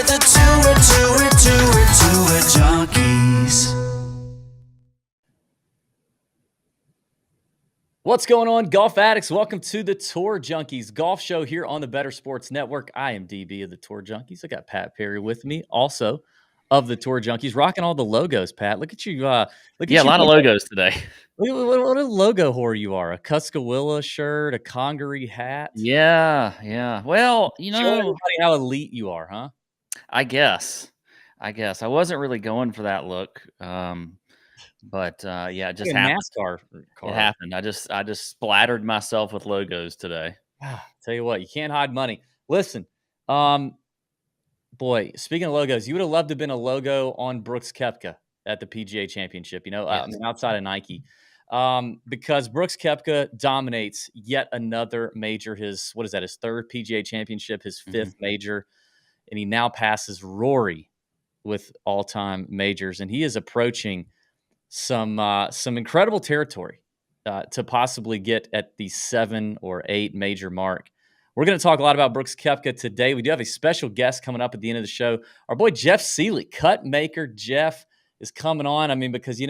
The Tour Junkies. What's going on, golf addicts? Welcome to the Tour Junkies golf show here on the Better Sports Network. I am DB of the Tour Junkies. I got Pat Perry with me, also of the Tour Junkies, rocking all the logos. Pat, look at you! Look at Yeah, a you! lot of logos today. What a logo whore you are! A Cuskawilla shirt, a Congaree hat. Yeah. Well, Show everybody how elite you are, huh? I guess I wasn't really going for that look, but yeah, it just Like a happened. NASCAR It car. happened. I just splattered myself with logos today. Tell you what, you can't hide money. Listen, boy, speaking of logos, you would have loved to have been a logo on Brooks Koepka at the PGA Championship, I Yes. mean, outside of Nike. Because Brooks Koepka dominates yet another major, his third PGA Championship, his fifth major, and he now passes Rory with all-time majors, and he is approaching some incredible territory to possibly get at the 7 or 8 major mark. We're going to talk a lot about Brooks Koepka today. We do have a special guest coming up at the end of the show. Our boy Jeff Seeley, cut maker Jeff, is coming on. I mean, because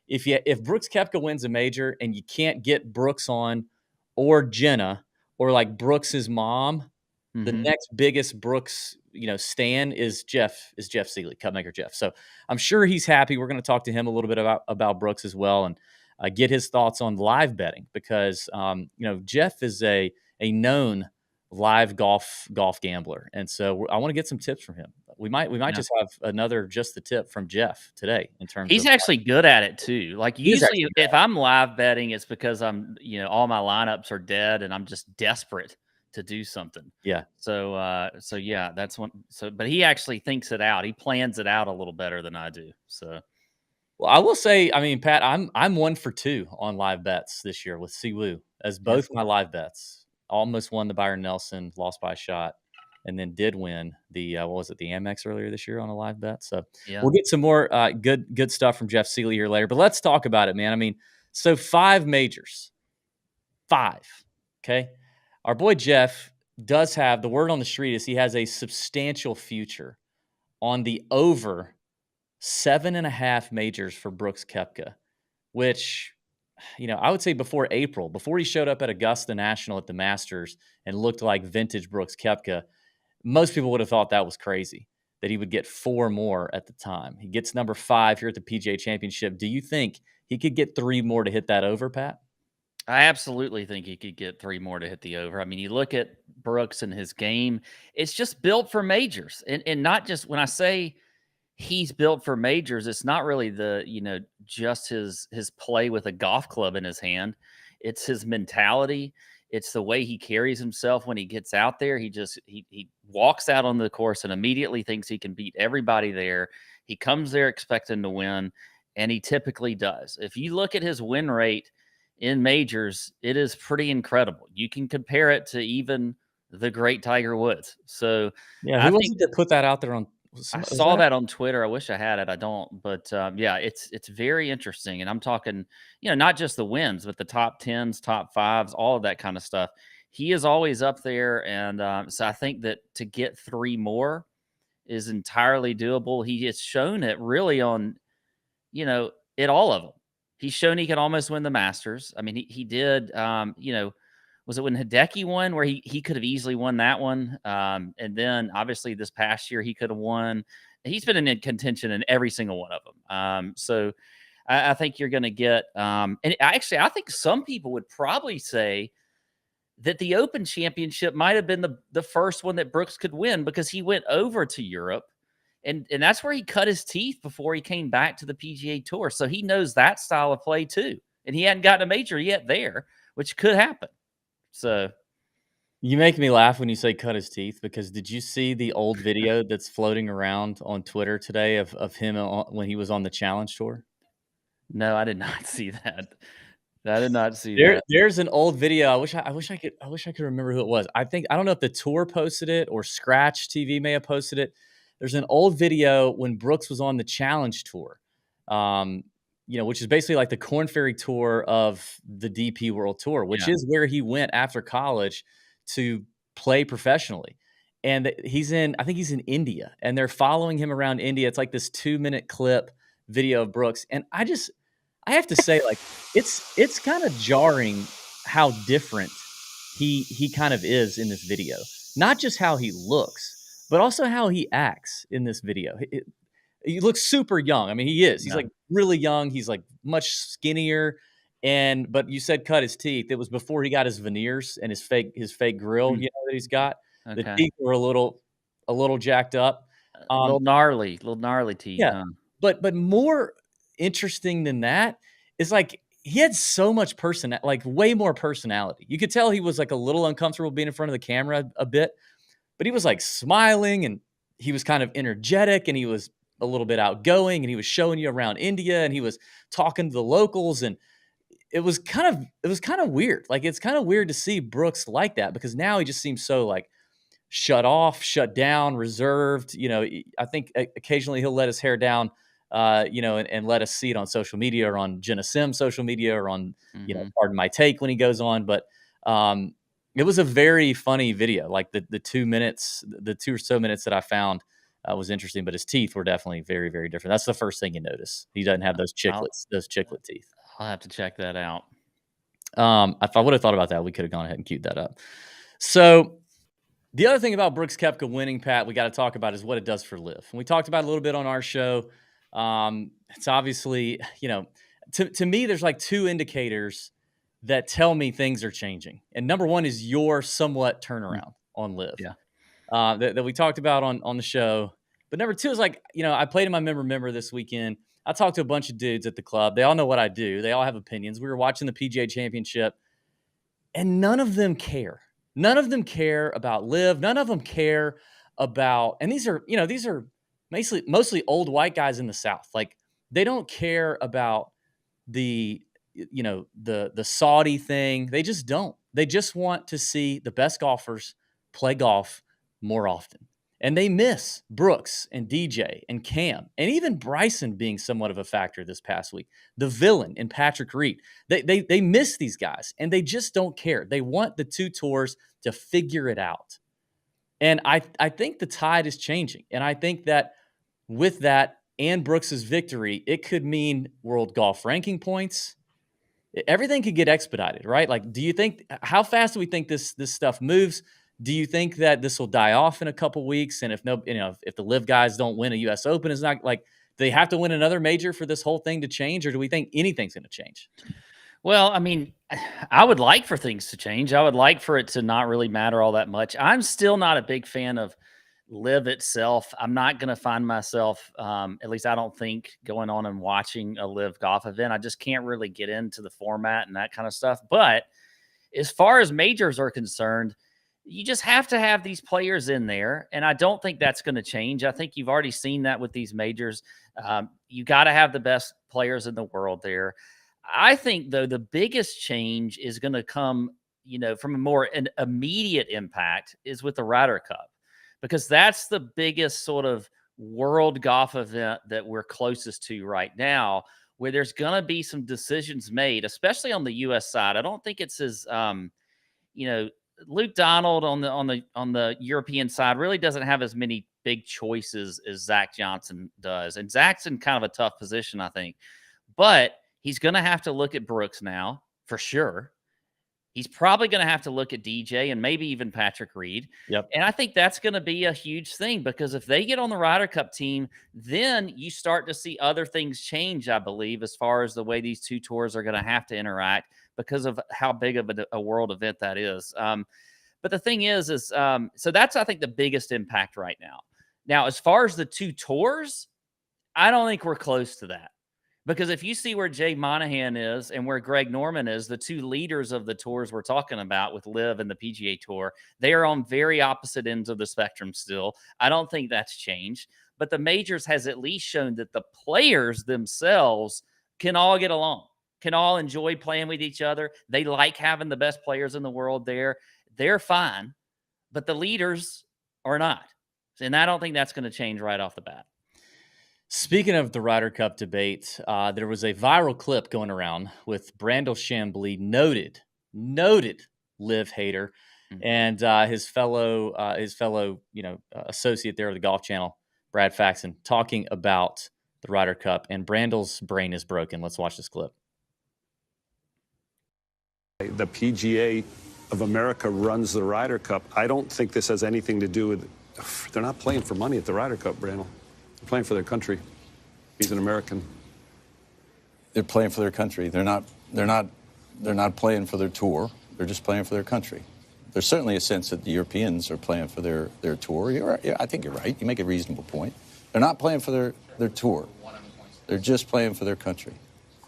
if Brooks Koepka wins a major and you can't get Brooks on, or Jenna, or like Brooks's mom, the next biggest Brooks stan is Jeff Seeley, cut maker Jeff. So I'm sure he's happy. We're going to talk to him a little bit about Brooks as well, and get his thoughts on live betting, because Jeff is a known live golf gambler, and so I want to get some tips from him. We might just have another just the tip from Jeff today in terms He's of actually good at it too. Like He is usually actually good if I'm live betting, it's because I'm, all my lineups are dead and I'm just desperate to do something. Yeah. So yeah, that's one. So, but he actually thinks it out. He plans it out a little better than I do. So, Well, I will say, I mean, Pat, I'm 1 for 2 on live bets this year with Siwoo as both my live bets. Almost won the Byron Nelson, lost by a shot, and then did win the what was it, the Amex earlier this year on a live bet. So yeah. we'll get some more good stuff from Jeff Seeley here later. But let's talk about it, man. I mean, so 5 majors, 5. Okay, our boy Jeff does have, the word on the street is he has a substantial future on the over 7.5 majors for Brooks Koepka, which, I would say before April, before he showed up at Augusta National at the Masters and looked like vintage Brooks Koepka, most people would have thought that was crazy, that he would get 4 more at the time. He gets number 5 here at the PGA Championship. Do you think he could get 3 more to hit that over, Pat? I absolutely think he could get 3 more to hit the over. I mean, you look at Brooks and his game, it's just built for majors. And not just when I say he's built for majors, it's not really just his play with a golf club in his hand. It's his mentality. It's the way he carries himself when he gets out there. He walks out on the course and immediately thinks he can beat everybody there. He comes there expecting to win, and he typically does. If you look at his win rate in majors, it is pretty incredible. You can compare it to even the great Tiger Woods. So Yeah, who was it that put that out there on? I saw that on Twitter. I wish I had it. I don't. But yeah, it's very interesting. And I'm talking, not just the wins, but the top 10s, top 5s, all of that kind of stuff. He is always up there. And so I think that to get 3 more is entirely doable. He has shown it really on, at all of them. He's shown he can almost win the Masters. I mean, he did, was it when Hideki won where he could have easily won that one? And then obviously this past year he could have won. He's been in contention in every single one of them. So I think you're going to get, and actually I think some people would probably say that the Open Championship might have been the first one that Brooks could win, because he went over to Europe. And that's where he cut his teeth before he came back to the PGA Tour. So he knows that style of play too. And he hadn't gotten a major yet there, which could happen. So you make me laugh when you say cut his teeth, because did you see the old video that's floating around on Twitter today of him when he was on the Challenge Tour? No, I did not see that. I did not see that. There's an old video. I wish I could remember who it was. I don't know if the Tour posted it or Scratch TV may have posted it. There's an old video when Brooks was on the Challenge Tour, which is basically like the Korn Ferry Tour of the DP World Tour, which is where he went after college to play professionally. and I think he's in India, and they're following him around India. It's like this 2-minute clip video of Brooks, and I have to say, like, it's kind of jarring how different he kind of is in this video. Not just how he looks, but also how he acts in this video. He looks super young. I mean, he is. He's Yeah. like really young. He's like much skinnier. But you said cut his teeth. It was before he got his veneers and his fake grill, Mm. that he's got. The Okay. teeth were a little jacked up. Um, Little gnarly teeth, yeah, huh? but more interesting than that is, like, he had so much like, way more personality. You could tell he was, like, a little uncomfortable being in front of the camera a bit, but he was, like, smiling, and he was kind of energetic, and he was a little bit outgoing, and he was showing you around India, and he was talking to the locals, and it was kind of weird. Like, it's kind of weird to see Brooks like that, because now he just seems so, like, shut off, shut down, reserved. I think occasionally he'll let his hair down, and let us see it on social media, or on Jenna Sim's social media, or on, Mhm. Pardon My Take when he goes on. But um, it was a very funny video. Like, the 2 minutes, the 2 or so minutes that I found was interesting, but his teeth were definitely very, very different. That's the first thing you notice. He doesn't have those I'll chiclet teeth. I'll have to check that out. If I would have thought about that, we could have gone ahead and queued that up. So the other thing about Brooks Koepka winning, Pat, we got to talk about is what it does for Liv. And we talked about it a little bit on our show. It's obviously, to me, there's like two indicators that tell me things are changing. And number one is your somewhat Mm, turnaround on Liv, yeah. that we talked about on the show. But number two is, like, I played in my member this weekend. I talked to a bunch of dudes at the club. They all know what I do. They all have opinions. We were watching the PGA Championship, and none of them care. None of them care about Liv. None of them care about, and these are mostly old white guys in the South. Like, they don't care about the the Saudi thing. They just don't. They just want to see the best golfers play golf more often. And they miss Brooks and DJ and Cam, and even Bryson being somewhat of a factor this past week. The villain in Patrick Reed. They miss these guys, and they just don't care. They want the two tours to figure it out. And I think the tide is changing. And I think that with that and Brooks's victory, it could mean world golf ranking points. Everything could get expedited, right? Like, do you think, how fast do we think this stuff moves? Do you think that this will die off in a couple weeks? And if the live guys don't win a US Open, is not like, they have to win another major for this whole thing to change, or do we think anything's going to change? Well, I mean, I would like for things to change. I would like for it to not really matter all that much. I'm still not a big fan of live itself. I'm not going to find myself, at least I don't think, going on and watching a live golf event. I just can't really get into the format and that kind of stuff. But as far as majors are concerned, you just have to have these players in there. And I don't think that's going to change. I think you've already seen that with these majors. You got to have the best players in the world there. I think, though, the biggest change is going to come, from an immediate impact is with the Ryder Cup, because that's the biggest sort of world golf event that we're closest to right now, where there's going to be some decisions made, especially on the U.S. side. I don't think it's as, Luke Donald on the European side really doesn't have as many big choices as Zach Johnson does, and Zach's in kind of a tough position, I think. But he's going to have to look at Brooks now, for sure. He's probably going to have to look at DJ and maybe even Patrick Reed. Yep. And I think that's going to be a huge thing, because if they get on the Ryder Cup team, then you start to see other things change, I believe, as far as the way these two tours are going to have to interact because of how big of a world event that is. But the thing is so that's, I think, the biggest impact right now. Now, as far as the two tours, I don't think we're close to that. Because if you see where Jay Monahan is and where Greg Norman is, the two leaders of the tours we're talking about with Liv and the PGA Tour, they are on very opposite ends of the spectrum still. I don't think that's changed. But the majors has at least shown that the players themselves can all get along, can all enjoy playing with each other. They like having the best players in the world there. They're fine, but the leaders are not. And I don't think that's going to change right off the bat. Speaking of the Ryder Cup debate, there was a viral clip going around with Brandel Chambly, noted live hater, and his fellow associate there of the Golf Channel, Brad Faxon, talking about the Ryder Cup, and Brandel's brain is broken. Let's watch this clip. The PGA of America runs the Ryder Cup. I don't think this has anything to do with. They're not playing for money at the Ryder Cup, Brandel. They're playing for their country. He's an American. They're playing for their country. They're not playing for their tour. They're just playing for their country. There's certainly a sense that the Europeans are playing for their tour. You're right. Yeah, I think you're right. You make a reasonable point. They're not playing for their tour. They're just playing for their country.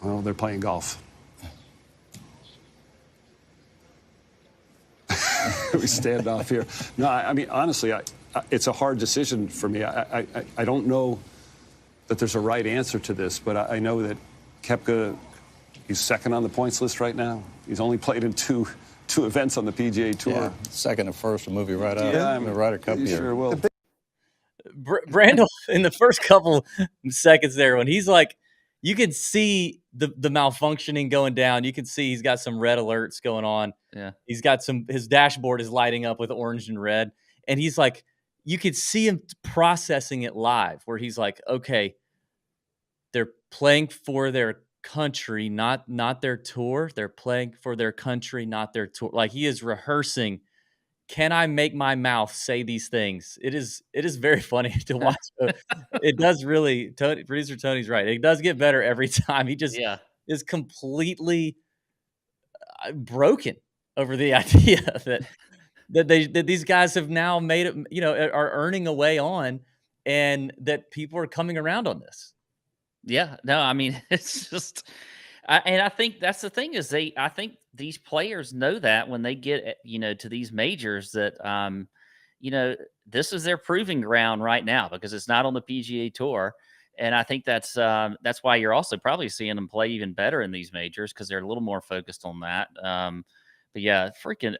Well, they're playing golf. We stand off here. No, I mean, honestly, it's a hard decision for me. I don't know that there's a right answer to this, but I know that Koepka, he's second on the points list right now. He's only played in two events on the PGA Tour. Yeah, second and first will move you right out of the Ryder Cup He here. sure will. Brandel, in the first couple seconds there, when he's like, you can see the malfunctioning going down. You can see he's got some red alerts going on. Yeah. He's got his dashboard is lighting up with orange and red. And he's like, you could see him processing it live, where he's like, okay, they're playing for their country, not their tour. They're playing for their country, not their tour. Like, he is rehearsing. Can I make my mouth say these things? It is very funny to watch. It does really. Producer Tony's right. It does get better every time. He just is completely broken over the idea that these guys have now made it. Are earning away on, and that people are coming around on this. Yeah, no, I mean, it's just, and I think that's the thing is I think these players know that when they get, to these majors that, this is their proving ground right now because it's not on the PGA Tour. And I think that's why you're also probably seeing them play even better in these majors because they're a little more focused on that. But yeah,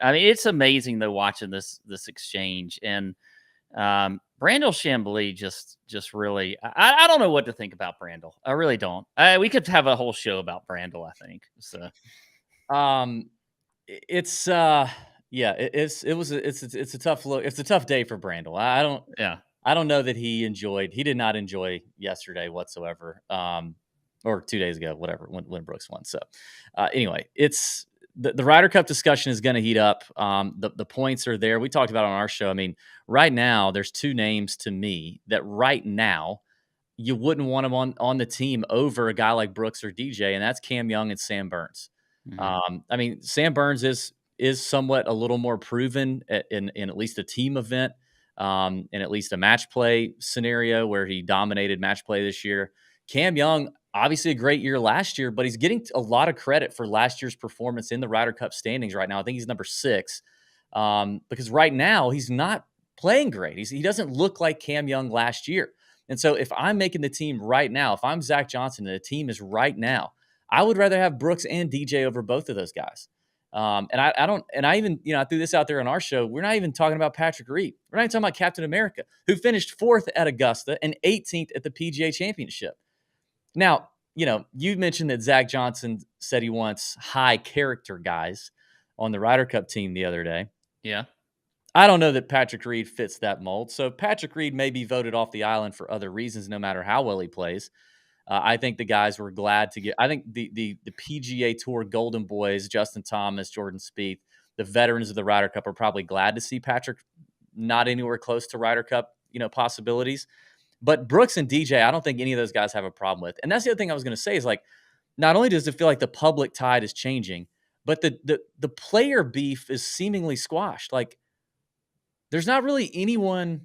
I mean, it's amazing though, watching this exchange, and Brandel Chambly just really, I don't know what to think about Brandel. I really don't. We could have a whole show about Brandel, I think. So, it's a tough look. It's a tough day for Brandel. I don't know that he did not enjoy yesterday whatsoever. Or 2 days ago, whatever, when Brooks won. So, anyway, it's the Ryder Cup discussion is going to heat up. The points are there. We talked about it on our show. I mean, right now, there's two names to me that right now you wouldn't want them on the team over a guy like Brooks or DJ, and that's Cam Young and Sam Burns. Mhm. I mean, Sam Burns is somewhat a little more proven in at least a team event, in at least a match play scenario where he dominated match play this year. Cam Young, obviously a great year last year, but he's getting a lot of credit for last year's performance in the Ryder Cup standings right now. I think he's number 6, because right now he's not playing great. He doesn't look like Cam Young last year. And so if I'm making the team right now, if I'm Zach Johnson and the team is right now, I would rather have Brooks and DJ over both of those guys. And I threw this out there on our show. We're not even talking about Patrick Reed. We're not even talking about Captain America, who finished 4th at Augusta and 18th at the PGA Championship. Now, you mentioned that Zach Johnson said he wants high character guys on the Ryder Cup team the other day. Yeah. I don't know that Patrick Reed fits that mold. So Patrick Reed may be voted off the island for other reasons, no matter how well he plays. I think the guys were glad to get. I think the PGA Tour Golden Boys, Justin Thomas, Jordan Spieth, the veterans of the Ryder Cup, are probably glad to see Patrick not anywhere close to Ryder Cup, possibilities. But Brooks and DJ, I don't think any of those guys have a problem with. And that's the other thing I was going to say is, like, not only does it feel like the public tide is changing, but the player beef is seemingly squashed. Like, there's not really anyone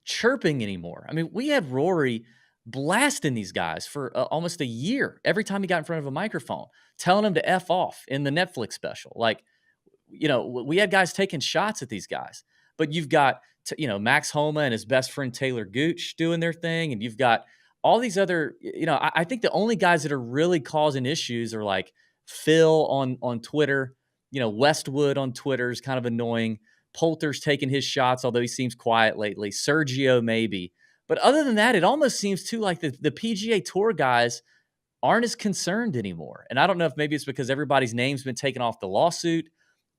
chirping anymore. I mean, we had Rory blasting these guys for almost a year every time he got in front of a microphone, telling them to F off in the Netflix special. Like, we had guys taking shots at these guys, but you've got, Max Homa and his best friend Taylor Gooch doing their thing. And you've got all these other, I think the only guys that are really causing issues are like Phil on Twitter, Westwood on Twitter is kind of annoying. Poulter's taking his shots, although he seems quiet lately. Sergio maybe. But other than that, it almost seems too like the PGA Tour guys aren't as concerned anymore. And I don't know if maybe it's because everybody's name's been taken off the lawsuit,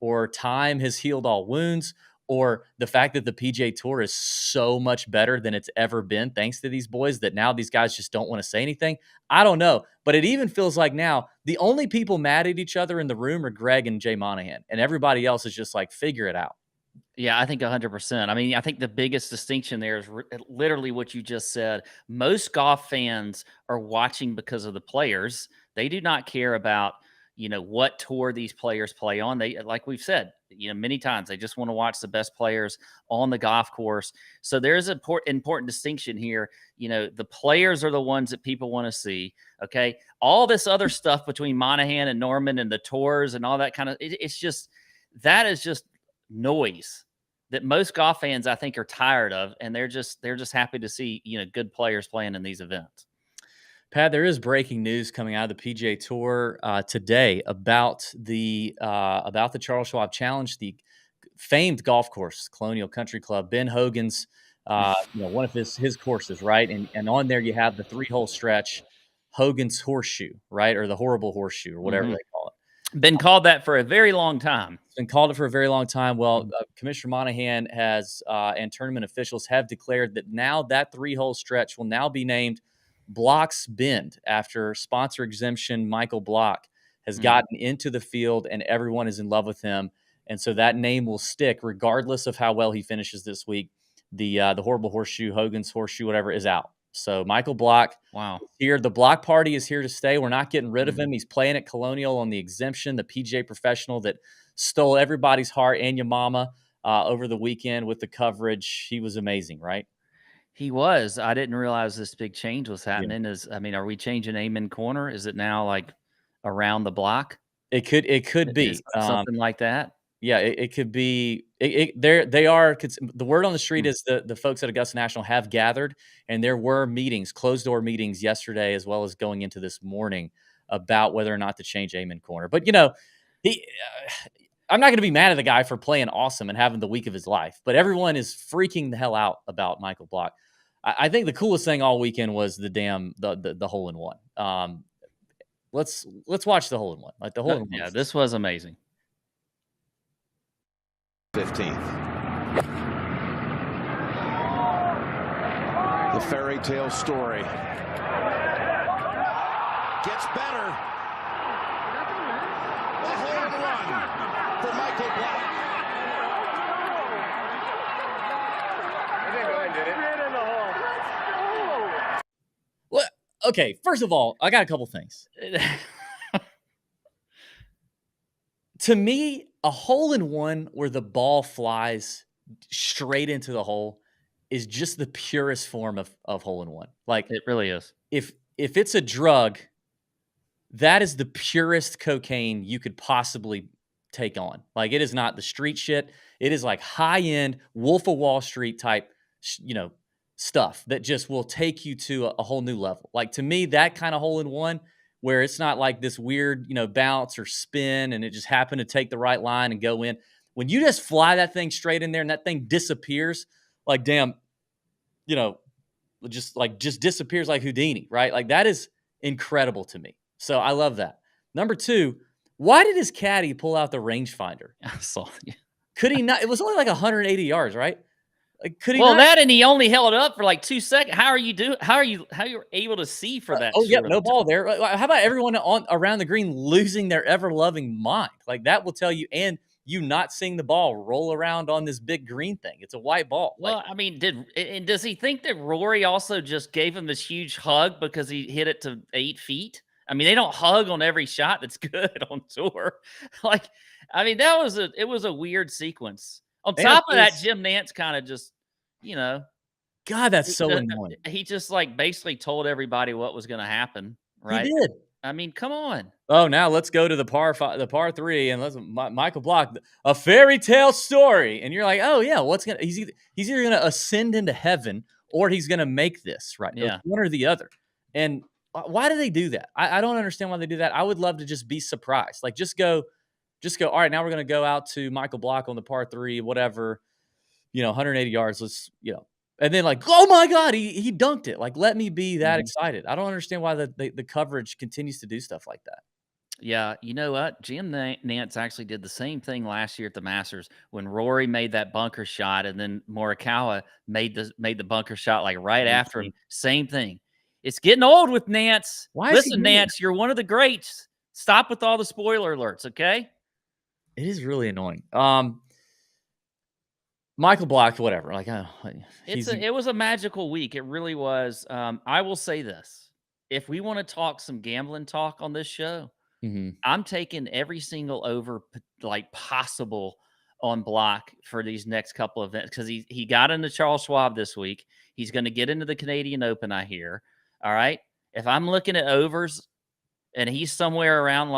or time has healed all wounds, or the fact that the PGA Tour is so much better than it's ever been thanks to these boys that now these guys just don't want to say anything. I don't know. But it even feels like now the only people mad at each other in the room are Greg and Jay Monahan, and everybody else is just like, figure it out. Yeah, I think 100%. I mean, I think the biggest distinction there is literally what you just said. Most golf fans are watching because of the players. They do not care about, what tour these players play on. They, like we've said, many times, they just want to watch the best players on the golf course. So there's an important distinction here. The players are the ones that people want to see. Okay. All this other stuff between Monahan and Norman and the tours and all that kind of, that is just noise that most golf fans, I think, are tired of, and they're just happy to see good players playing in these events. Pat, there is breaking news coming out of the PGA Tour today about the Charles Schwab Challenge, the famed golf course, Colonial Country Club, Ben Hogan's, one of his courses, right? And on there you have the 3-hole stretch, Hogan's Horseshoe, right, or the Horrible Horseshoe, or whatever they call it. Been called that for a very long time. It's been called it for a very long time. Well, Commissioner Monahan has and tournament officials have declared that now that 3-hole stretch will now be named Block's Bend after sponsor exemption Michael Block has gotten into the field and everyone is in love with him. And so that name will stick regardless of how well he finishes this week. The Horrible Horseshoe, Hogan's Horseshoe, whatever, is out. So Michael Block, wow, here. The Block party is here to stay. We're not getting rid of him. He's playing at Colonial on the exemption, the PGA professional that stole everybody's heart and your mama over the weekend with the coverage. He was amazing, right? He was. I didn't realize this big change was happening. Are we changing Amen Corner? Is it now like around the block? It could be something like that. Yeah, it could be. They are. The word on the street is the folks at Augusta National have gathered, and there were meetings, closed door meetings yesterday, as well as going into this morning about whether or not to change Amen Corner. But I'm not going to be mad at the guy for playing awesome and having the week of his life. But everyone is freaking the hell out about Michael Block. I think the coolest thing all weekend was the hole in one. Let's watch the hole in one. Like the hole in one. Yeah, this was amazing. 15th. The fairy tale story gets better. A hole in one for Michael Block. Well, okay, first of all, I got a couple things. To me, a hole in one where the ball flies straight into the hole is just the purest form of hole in one. Like, it really is. If it's a drug, that is the purest cocaine you could possibly take on. Like, it is not the street shit. It is like high-end Wolf of Wall Street type, stuff that just will take you to a whole new level. Like, to me, that kind of hole in one where it's not like this weird, bounce or spin and it just happened to take the right line and go in. When you just fly that thing straight in there and that thing disappears, like, damn, just disappears like Houdini, right? Like, that is incredible to me. So I love that. Number two, why did his caddy pull out the rangefinder? I saw it. Could he not? It was only like 180 yards, right? Like, could he? Well, not? that and he only held it up for like 2 seconds. How are you able to see for that? No ball there. How about everyone around the green losing their ever loving mind? Like, that will tell you, and you not seeing the ball roll around on this big green thing. It's a white ball. Well, I mean, does he think that Rory also just gave him this huge hug because he hit it to 8 feet? I mean, they don't hug on every shot that's good on tour. Like, I mean, it was a weird sequence. On top of that, Jim Nantz kind of just, God, that's so annoying. He just basically told everybody what was going to happen, right? He did. I mean, come on. Oh, now let's go to the par 3, and Michael Block, a fairy tale story, and you're like, oh yeah, he's either gonna ascend into heaven or he's gonna make this, right? Yeah, one or the other. And why do they do that? I don't understand why they do that. I would love to just be surprised. Like, just go. All right, now we're gonna go out to Michael Block on the par 3, whatever. 180 yards. Let's, and then like, oh my God, he dunked it. Like, let me be that excited. I don't understand why the coverage continues to do stuff like that. Yeah, you know what? Jim Nance actually did the same thing last year at the Masters when Rory made that bunker shot, and then Morikawa made the bunker shot like right after him. Same thing. It's getting old with Nance. Why is he Listen, doing that? Nance, you're one of the greats. Stop with all the spoiler alerts, okay? It is really annoying. Michael Block, whatever. Like, It was a magical week. It really was. I will say this: if we want to talk some gambling talk on this show, Mhm. I'm taking every single over possible on Block for these next couple of events because he got into Charles Schwab this week. He's going to get into the Canadian Open, I hear. All right. If I'm looking at overs and he's somewhere around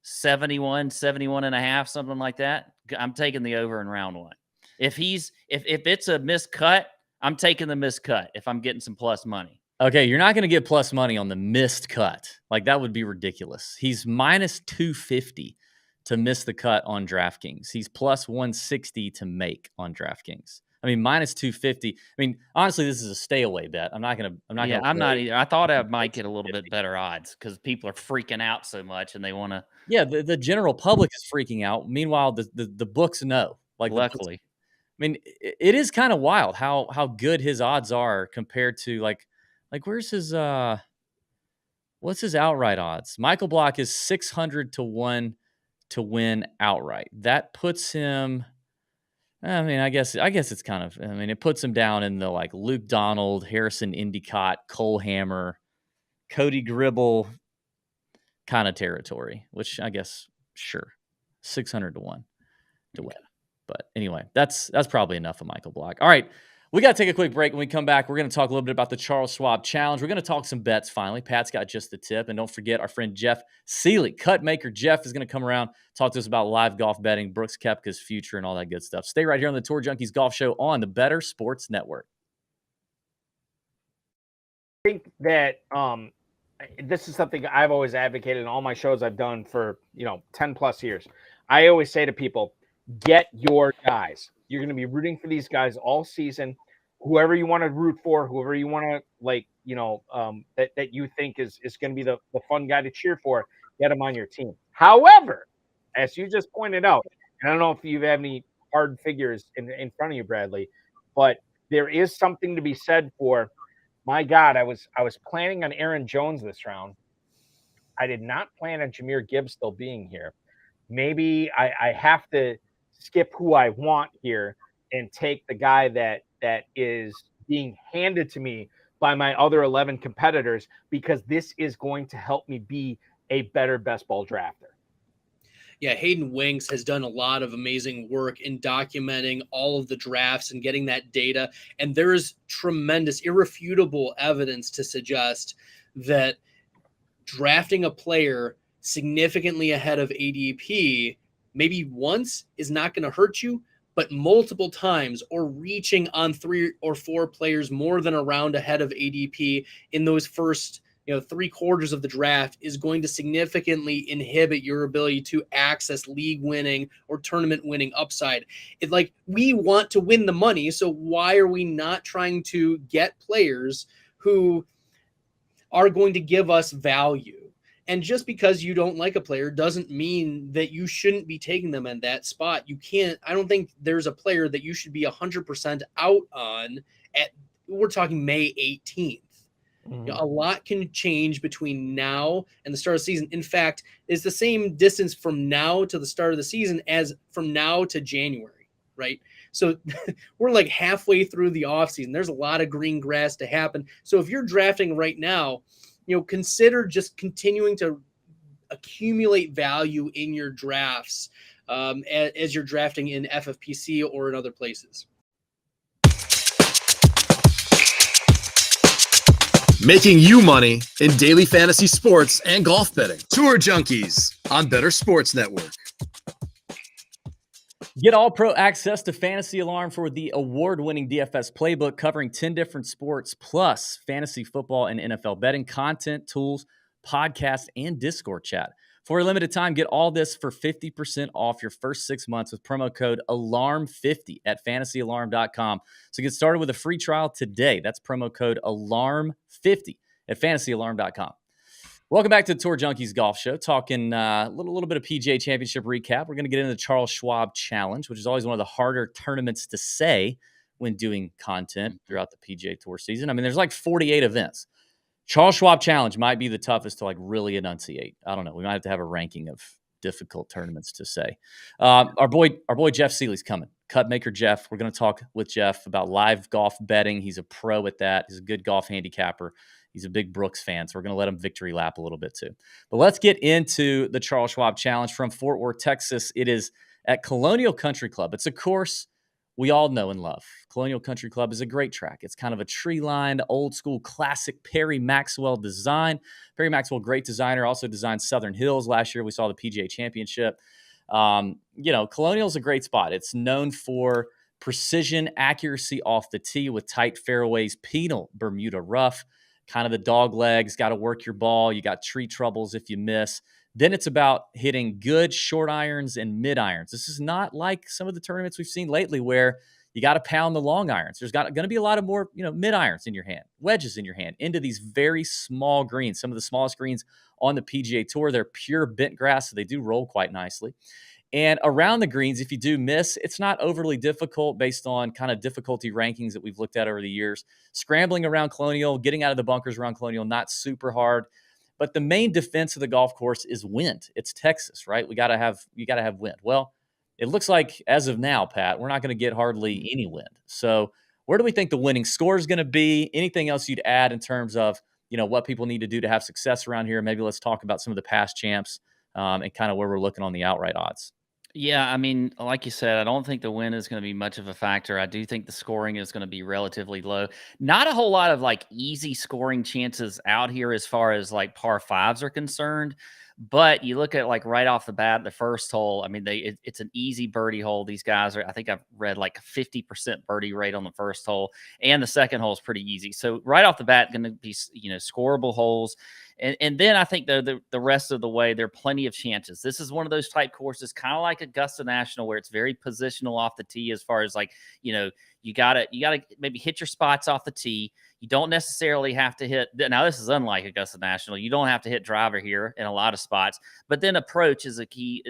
71 and a half, something like that, I'm taking the over in round one. If it's a miscut, I'm taking the miscut if I'm getting some plus money. Okay, you're not going to get plus money on the missed cut. Like, that would be ridiculous. He's minus 250 to miss the cut on DraftKings. He's plus 160 to make on DraftKings. I mean, minus 250. I mean, honestly, this is a stay away bet. I'm not I'm not either. I thought I might get a little bit better odds because people are freaking out so much and they want to. Yeah, the general public is freaking out. Meanwhile, the books know. Like, Luckily, I mean, it is kind of wild how good his odds are compared to like where's his what's his outright odds? Michael Block is 600 to 1 to win outright. That puts him, I mean, I guess it's kind of, I mean, it puts him down in the like Luke Donald, Harrison Endicott, Cole Hammer, Cody Gribble kind of territory, which I guess, sure, 600 to 1 to win. But anyway, that's probably enough of Michael Block. All right, we got to take a quick break. When we come back, we're going to talk a little bit about the Charles Schwab Challenge. We're going to talk some bets finally. Pat's got just the tip. And don't forget our friend Jeff Seeley, cut maker Jeff, is going to come around, talk to us about live golf betting, Brooks Koepka's future, and all that good stuff. Stay right here on the Tour Junkies Golf Show on the Better Sports Network. I think that this is something I've always advocated in all my shows I've done for 10 plus years. I always say to people, get your guys. You're going to be rooting for these guys all season. Whoever you want to root for, whoever you want to that you think is going to be the fun guy to cheer for, get them on your team. However, as you just pointed out, and I don't know if you have any hard figures in front of you, Bradley, but there is something to be said for, my God, I was planning on Aaron Jones this round. I did not plan on Jahmyr Gibbs still being here. Maybe I have to skip who I want here and take the guy that is being handed to me by my other 11 competitors, because this is going to help me be a better best ball drafter. Yeah, Hayden Winks has done a lot of amazing work in documenting all of the drafts and getting that data. And there is tremendous, irrefutable evidence to suggest that drafting a player significantly ahead of ADP maybe once is not going to hurt you, but multiple times, or reaching on 3 or 4 players more than a round ahead of ADP in those first 3/4 of the draft is going to significantly inhibit your ability to access league winning or tournament winning upside. It's like, we want to win the money, so why are we not trying to get players who are going to give us value? And just because you don't like a player doesn't mean that you shouldn't be taking them in that spot. I don't think there's a player that you should be 100% out on we're talking May 18th. Mm-hmm. A lot can change between now and the start of the season. In fact, it's the same distance from now to the start of the season as from now to January, right? So we're like halfway through the offseason. There's a lot of green grass to happen. So if you're drafting right now, consider just continuing to accumulate value in your drafts as you're drafting in FFPC or in other places. Making you money in daily fantasy sports and golf betting. Tour Junkies on Better Sports Network. Get all pro access to Fantasy Alarm for the award-winning DFS playbook covering 10 different sports, plus fantasy football and NFL betting content, tools, podcasts, and Discord chat. For a limited time, get all this for 50% off your first 6 months with promo code ALARM50 at fantasyalarm.com. So get started with a free trial today. That's promo code ALARM50 at fantasyalarm.com. Welcome back to the Tour Junkies Golf Show, talking a little bit of PGA Championship recap. We're going to get into the Charles Schwab Challenge, which is always one of the harder tournaments to say when doing content throughout the PGA Tour season. I mean, there's like 48 events. Charles Schwab Challenge might be the toughest to like really enunciate. I don't know. We might have to have a ranking of difficult tournaments to say. Our boy Jeff Seeley's coming. Cutmaker Jeff. We're going to talk with Jeff about live golf betting. He's a pro at that. He's a good golf handicapper. He's a big Brooks fan, so we're going to let him victory lap a little bit too. But let's get into the Charles Schwab Challenge from Fort Worth, Texas. It is at Colonial Country Club. It's a course we all know and love. Colonial Country Club is a great track. It's kind of a tree-lined, old-school, classic Perry Maxwell design. Perry Maxwell, great designer, also designed Southern Hills. Last year, we saw the PGA Championship. Colonial is a great spot. It's known for precision, accuracy off the tee with tight fairways, penal Bermuda rough, kind of the dog legs, got to work your ball. You got tree troubles if you miss. Then it's about hitting good short irons and mid irons. This is not like some of the tournaments we've seen lately where you got to pound the long irons. There's going to be a lot of more, mid irons in your hand, wedges in your hand into these very small greens. Some of the smallest greens on the PGA Tour, they're pure bent grass, so they do roll quite nicely. And around the greens, if you do miss, it's not overly difficult based on kind of difficulty rankings that we've looked at over the years. Scrambling around Colonial, getting out of the bunkers around Colonial, not super hard. But the main defense of the golf course is wind. It's Texas, right? You got to have wind. Well, it looks like as of now, Pat, we're not going to get hardly any wind. So where do we think the winning score is going to be? Anything else you'd add in terms of, what people need to do to have success around here? Maybe let's talk about some of the past champs and kind of where we're looking on the outright odds. Yeah, I mean, like you said, I don't think the win is going to be much of a factor. I do think the scoring is going to be relatively low. Not a whole lot of like easy scoring chances out here as far as like par fives are concerned. But you look at like right off the bat, the first hole, I mean, it's an easy birdie hole. These guys are, I think I've read like 50% birdie rate on the first hole, and the second hole is pretty easy. So right off the bat, going to be, scoreable holes. And then I think the rest of the way, there are plenty of chances. This is one of those type courses, kind of like Augusta National, where it's very positional off the tee as far as like, you gotta maybe hit your spots off the tee. You don't necessarily have to hit. Now, this is unlike Augusta National. You don't have to hit driver here in a lot of spots, but then approach is a key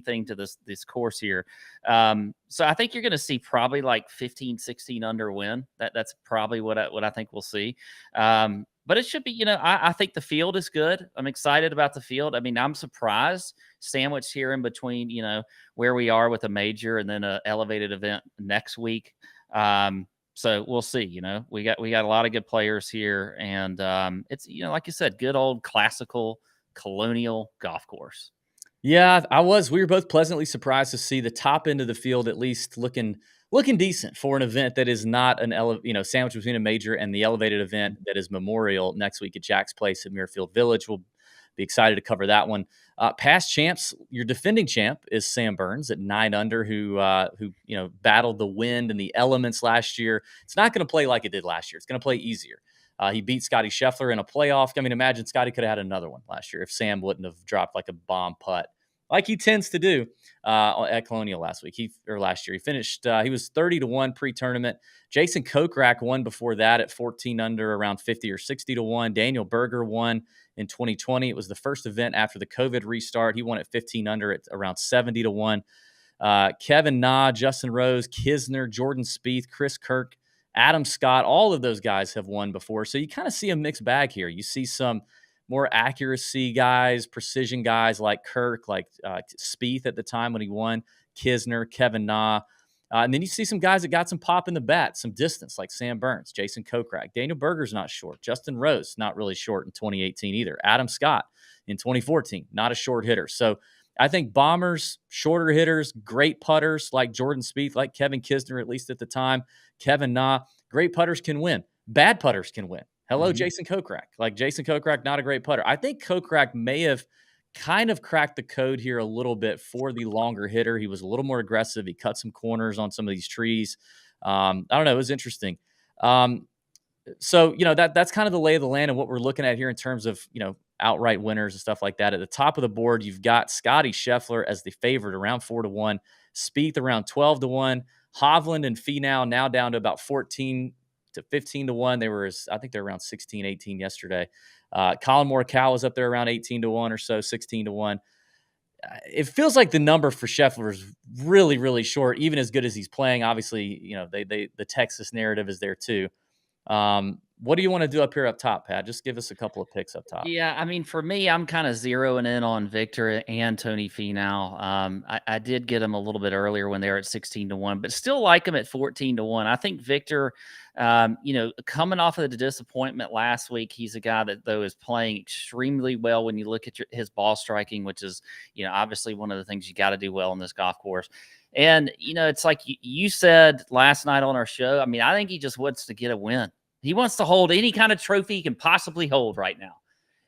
thing to this course here. So I think you're going to see probably like 15, 16 under win. That's probably what I think we'll see. But it should be, I think the field is good. I'm excited about the field. I mean, I'm surprised sandwiched here in between, where we are with a major and then an elevated event next week. So we'll see, we got a lot of good players here, and it's, like you said, good old classical Colonial golf course. Yeah, we were both pleasantly surprised to see the top end of the field at least looking decent for an event that is not sandwich between a major and the elevated event that is Memorial next week at Jack's Place at Muirfield Village. We'll be excited to cover that one. Past champs, your defending champ is Sam Burns at 9 under, who battled the wind and the elements last year. It's not going to play like it did last year. It's going to play easier. He beat Scotty Scheffler in a playoff. I mean, imagine Scotty could have had another one last year if Sam wouldn't have dropped like a bomb putt, like he tends to do at Colonial last year. He finished, he was 30-1 pre-tournament. Jason Kokrak won before that at 14 under, around 50 or 60-1. Daniel Berger won in 2020. It was the first event after the COVID restart. He won at 15 under at around 70-1. Kevin Na, Justin Rose, Kisner, Jordan Spieth, Chris Kirk, Adam Scott, all of those guys have won before. So you kind of see a mixed bag here. You see some more accuracy guys, precision guys like Kirk, like Spieth at the time when he won, Kisner, Kevin Na. And then you see some guys that got some pop in the bat, some distance, like Sam Burns, Jason Kokrak. Daniel Berger's not short. Justin Rose, not really short in 2018 either. Adam Scott in 2014, not a short hitter. So I think bombers, shorter hitters, great putters like Jordan Spieth, like Kevin Kisner, at least at the time, Kevin Na, great putters can win. Bad putters can win. Hello, Jason Kokrak. Like Jason Kokrak, not a great putter. I think Kokrak may have kind of cracked the code here a little bit for the longer hitter. He was a little more aggressive. He cut some corners on some of these trees. I don't know. It was interesting. So, that's kind of the lay of the land and what we're looking at here in terms of, outright winners and stuff like that. At the top of the board, you've got Scotty Scheffler as the favorite around 4-1, Spieth around 12-1, Hovland and Finau now down to about 14 to 15 to 1. I think they're around 16, 18 yesterday. Colin Morikawa was up there around 18 to 1 or so, 16 to 1. It feels like the number for Scheffler is really, really short, even as good as he's playing. Obviously, the Texas narrative is there too. What do you want to do up here up top, Pat? Just give us a couple of picks up top. Yeah, I mean, for me, I'm kind of zeroing in on Victor and Tony Finau. I did get him a little bit earlier when they were at 16 to 1, but still like him at 14 to 1. I think Victor, coming off of the disappointment last week, he's a guy that, though, is playing extremely well when you look at his ball striking, which is, obviously one of the things you got to do well on this golf course. And, it's like you said last night on our show. I mean, I think he just wants to get a win. He wants to hold any kind of trophy he can possibly hold right now.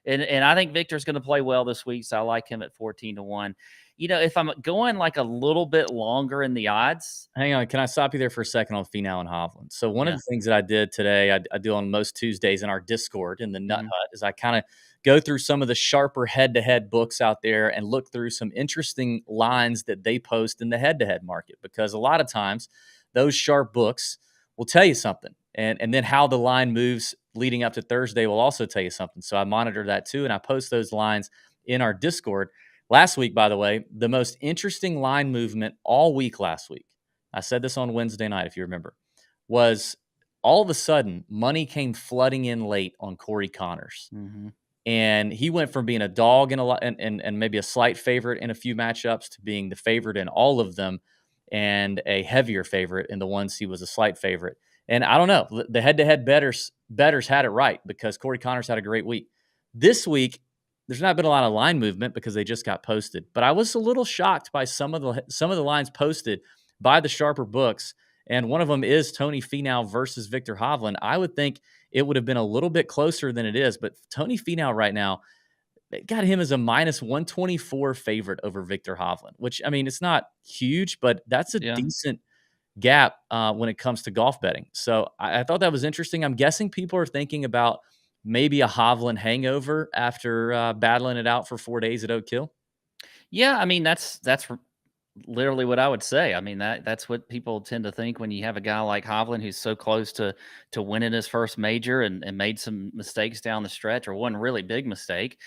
And I think Victor's going to play well this week, so I like him at 14 to 1. If I'm going like a little bit longer in the odds. Hang on. Can I stop you there for a second on Finau and Hovland? So one of the things that I did today, I do on most Tuesdays in our Discord in the Nut Hut, is I kind of go through some of the sharper head-to-head books out there and look through some interesting lines that they post in the head-to-head market, because a lot of times those sharp books will tell you something. And then how the line moves leading up to Thursday will also tell you something. So I monitor that too, and I post those lines in our Discord. Last week, by the way, the most interesting line movement all week last week, I said this on Wednesday night, if you remember, was all of a sudden money came flooding in late on Corey Connors. Mm-hmm. And he went from being a dog and maybe a slight favorite in a few matchups to being the favorite in all of them and a heavier favorite in the ones he was a slight favorite. And I don't know, the head-to-head bettors had it right, because Corey Connors had a great week. This week, there's not been a lot of line movement because they just got posted. But I was a little shocked by some of the lines posted by the sharper books, and one of them is Tony Finau versus Victor Hovland. I would think it would have been a little bit closer than it is, but Tony Finau right now, they got him as a minus 124 favorite over Victor Hovland, which, I mean, it's not huge, but that's a decent gap when it comes to golf betting. So I thought that was interesting. I'm guessing people are thinking about maybe a Hovland hangover after battling it out for 4 days at Oak Hill. Yeah, I mean, that's literally what I would say. I mean, that's what people tend to think when you have a guy like Hovland who's so close to winning his first major and made some mistakes down the stretch, or one really big mistake.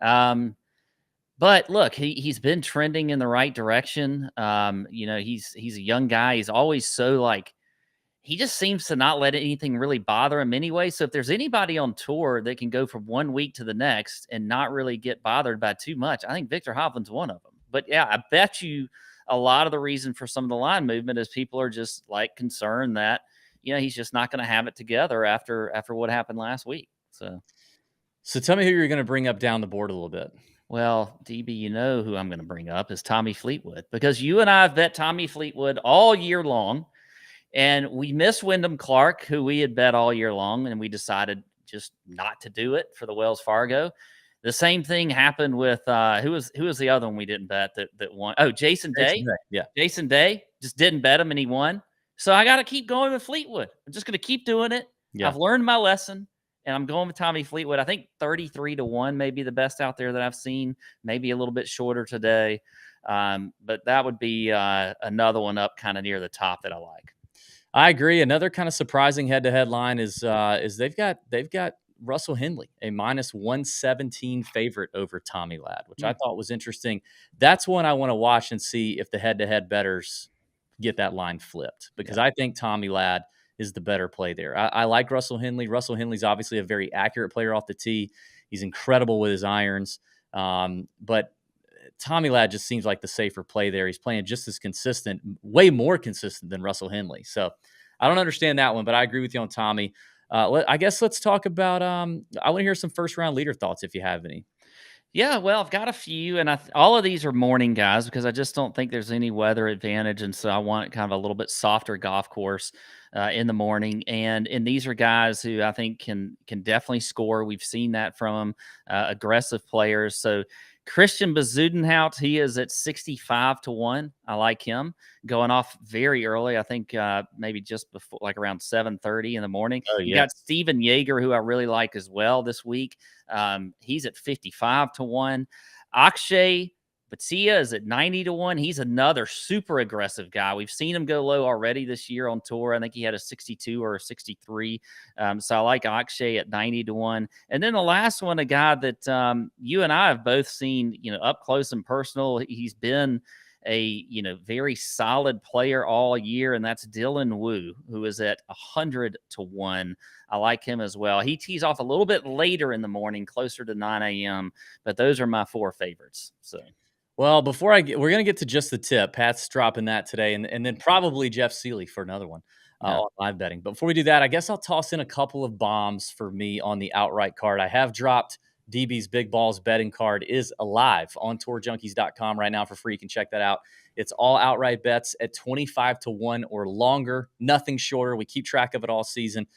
But look, he's been trending in the right direction. He's a young guy. He's always so he just seems to not let anything really bother him anyway. So if there's anybody on tour that can go from 1 week to the next and not really get bothered by too much, I think Victor Hovland's one of them. But yeah, I bet you a lot of the reason for some of the line movement is people are just concerned that, he's just not going to have it together after what happened last week. So tell me who you're going to bring up down the board a little bit. Well, DB, you know who I'm going to bring up is Tommy Fleetwood, because you and I have bet Tommy Fleetwood all year long, and we missed Wyndham Clark, who we had bet all year long, and we decided just not to do it for the Wells Fargo. The same thing happened with who was the other one we didn't bet that won? Oh, Jason Day. Yeah, Jason Day, just didn't bet him and he won. So I got to keep going with Fleetwood. I'm just going to keep doing it. Yeah. I've learned my lesson. And I'm going with Tommy Fleetwood. I think 33 to 1 may be the best out there that I've seen. Maybe a little bit shorter today. But that would be another one up kind of near the top that I like. I agree. Another kind of surprising head-to-head line is they've got Russell Henley, a minus 117 favorite over Tommy Ladd, which I thought was interesting. That's one I want to watch and see if the head-to-head bettors get that line flipped, because I think Tommy Ladd is the better play there. I like Russell Henley. Russell Henley's obviously a very accurate player off the tee. He's incredible with his irons. But Tommy Ladd just seems like the safer play there. He's playing just as consistent, way more consistent than Russell Henley. So I don't understand that one, but I agree with you on Tommy. I guess let's talk about I want to hear some first-round leader thoughts if you have any. Yeah, well, I've got a few, and all of these are morning guys because I just don't think there's any weather advantage, and so I want kind of a little bit softer golf course in the morning. And these are guys who I think can definitely score. We've seen that from them, aggressive players. So Christian Bezuidenhout, he is at 65 to 1. I like him going off very early. I think maybe just before, like around 7:30 in the morning. Oh, yeah. You got Steven Yeager, who I really like as well this week. He's at 55 to 1. Akshay Batia is at 90-1. He's another super aggressive guy. We've seen him go low already this year on tour. I think he had a 62 or a 63. So I like Akshay at 90-1. And then the last one, a guy that you and I have both seen, up close and personal. He's been a very solid player all year, and that's Dylan Wu, who is at 100-1. I like him as well. He tees off a little bit later in the morning, closer to 9 a.m., but those are my 4 favorites. So. Well, before we're going to get to just the tip. Pat's dropping that today, and then probably Jeff Seeley for another one on live betting. But before we do that, I guess I'll toss in a couple of bombs for me on the outright card. I have dropped DB's Big Balls betting card is alive on tourjunkies.com right now for free. You can check that out. It's all outright bets at 25-1 or longer, nothing shorter. We keep track of it all season.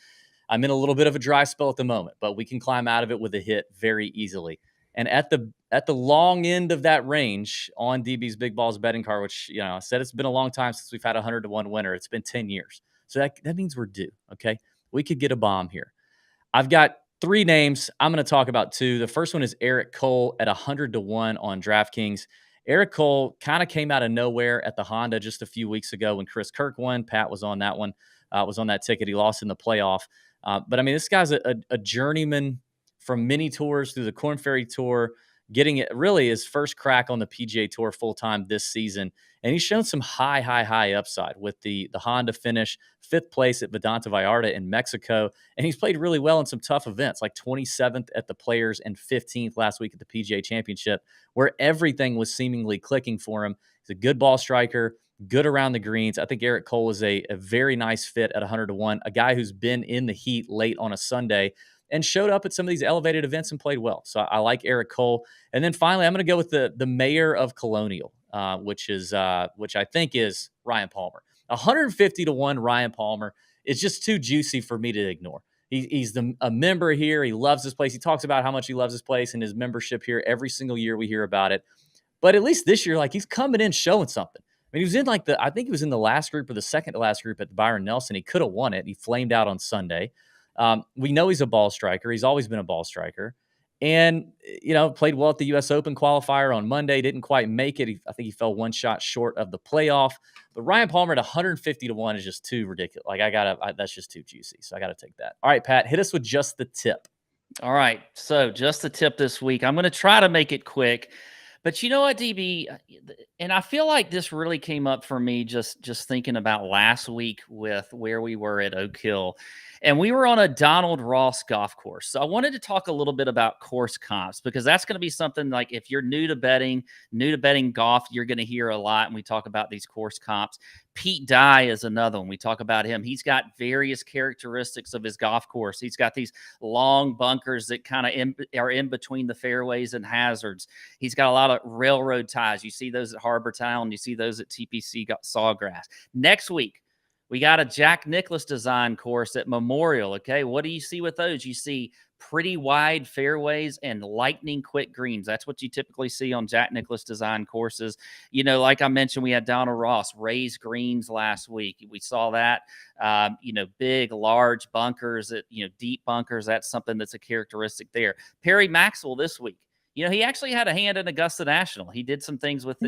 I'm in a little bit of a dry spell at the moment, but we can climb out of it with a hit very easily. And at the long end of that range on DB's Big Balls betting card, which, I said it's been a long time since we've had a 100-1 winner. It's been 10 years. So that means we're due, okay? We could get a bomb here. I've got 3 names. I'm going to talk about 2. The first one is Eric Cole at 100-1 on DraftKings. Eric Cole kind of came out of nowhere at the Honda just a few weeks ago when Chris Kirk won. Pat was on that one, was on that ticket. He lost in the playoff. But, I mean, this guy's a journeyman from mini tours through the Korn Ferry Tour, getting it really his first crack on the PGA Tour full-time this season. And he's shown some high upside with the Honda finish, 5th place at Vedanta Vallarta in Mexico. And he's played really well in some tough events, like 27th at the Players and 15th last week at the PGA Championship, where everything was seemingly clicking for him. He's a good ball striker, good around the greens. I think Eric Cole is a very nice fit at 100-1, a guy who's been in the heat late on a Sunday and showed up at some of these elevated events and played well. So I like Eric Cole. And then finally, I'm going to go with the mayor of Colonial, which I think is Ryan Palmer. 150-1 Ryan Palmer is just too juicy for me to ignore. He's a member here. He loves this place. He talks about how much he loves this place and his membership here. Every single year we hear about it. But at least this year, he's coming in showing something. I mean, he was in I think he was in the last group or the second to last group at the Byron Nelson. He could have won it. He flamed out on Sunday. We know he's a ball striker. He's always been a ball striker. And, played well at the U.S. Open qualifier on Monday. Didn't quite make it. I think he fell 1 shot short of the playoff. But Ryan Palmer at 150-1 is just too ridiculous. That's just too juicy. So I got to take that. All right, Pat, hit us with just the tip. All right. So just the tip this week. I'm going to try to make it quick. But you know what, DB? And I feel like this really came up for me just thinking about last week with where we were at Oak Hill. And we were on a Donald Ross golf course. So I wanted to talk a little bit about course comps, because that's going to be something like if you're new to betting golf, you're going to hear a lot. And we talk about these course comps. Pete Dye is another one. We talk about him. He's got various characteristics of his golf course. He's got these long bunkers that kind of are in between the fairways and hazards. He's got a lot of railroad ties. You see those at Harbor Town. You see those at TPC Sawgrass. Next week, we got a Jack Nicklaus design course at Memorial. Okay, what do you see with those? You see pretty wide fairways and lightning quick greens. That's what you typically see on Jack Nicklaus design courses. Like I mentioned, we had Donald Ross raised greens last week. We saw that. Big, large bunkers, deep bunkers. That's something that's a characteristic there. Perry Maxwell this week. He actually had a hand in Augusta National. He did some things with